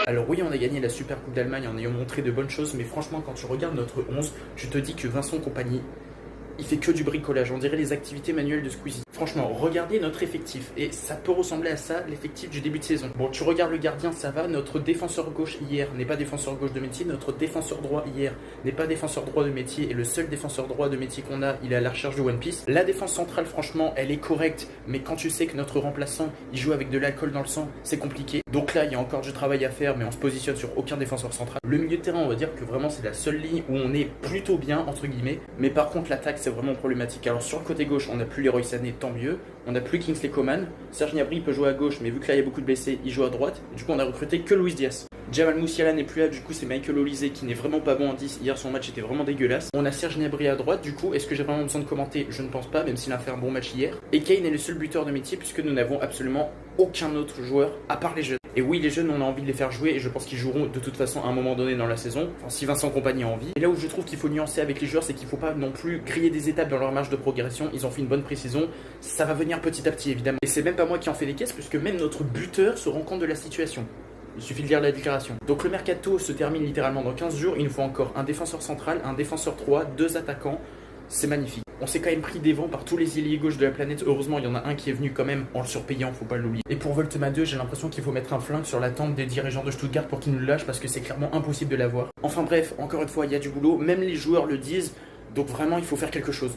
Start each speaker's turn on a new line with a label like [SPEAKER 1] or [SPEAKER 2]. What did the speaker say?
[SPEAKER 1] Alors oui, on a gagné la Super Coupe d'Allemagne en ayant montré de bonnes choses, mais franchement, quand tu regardes notre 11, tu te dis que Vincent Kompany, il fait que du bricolage, on dirait les activités manuelles de Squeezie. Franchement, regardez notre effectif, et ça peut ressembler à ça, l'effectif du début de saison. Bon, tu regardes le gardien, ça va, notre défenseur gauche hier n'est pas défenseur gauche de métier, notre défenseur droit hier n'est pas défenseur droit de métier, et le seul défenseur droit de métier qu'on a, il est à la recherche de One Piece. La défense centrale, franchement, elle est correcte, mais quand tu sais que notre remplaçant, il joue avec de l'alcool dans le sang, c'est compliqué. Donc là, il y a encore du travail à faire, mais on se positionne sur aucun défenseur central. Le milieu de terrain, on va dire que vraiment c'est la seule ligne où on est plutôt bien, entre guillemets, mais par contre l'attaque, c'est vraiment problématique. Alors sur le côté gauche, on n'a plus Leroy Sané, tant mieux. On n'a plus Kingsley Coman. Serge Gnabry peut jouer à gauche, mais vu que là il y a beaucoup de blessés, il joue à droite. Du coup, on a recruté que Luis Diaz. Jamal Musiala n'est plus là, du coup c'est Michael Olise qui n'est vraiment pas bon en 10. Hier son match était vraiment dégueulasse. On a Serge Gnabry à droite, du coup est-ce que j'ai vraiment besoin de commenter? Je ne pense pas, même s'il a fait un bon match hier. Et Kane est le seul buteur de métier puisque nous n'avons absolument aucun autre joueur à part les jeunes. Et oui, les jeunes, on a envie de les faire jouer et je pense qu'ils joueront de toute façon à un moment donné dans la saison, enfin si Vincent Kompany a envie. Et là où je trouve qu'il faut nuancer avec les joueurs, c'est qu'il ne faut pas non plus griller des étapes dans leur marge de progression. Ils ont fait une bonne pré-saison, ça va venir petit à petit évidemment. Et c'est même pas moi qui en fais des caisses puisque même notre buteur se rend compte de la situation. Il suffit de lire la déclaration. Donc le mercato se termine littéralement dans 15 jours. Il nous faut encore un défenseur central, un défenseur 3, 2 attaquants. C'est magnifique. On s'est quand même pris des vents par tous les ailiers gauche de la planète. Heureusement, il y en a un qui est venu quand même en le surpayant, faut pas l'oublier. Et pour Voltema 2, j'ai l'impression qu'il faut mettre un flingue sur la tempe des dirigeants de Stuttgart pour qu'ils nous le lâchent parce que c'est clairement impossible de l'avoir. Enfin bref, encore une fois, il y a du boulot. Même les joueurs le disent. Donc vraiment, il faut faire quelque chose.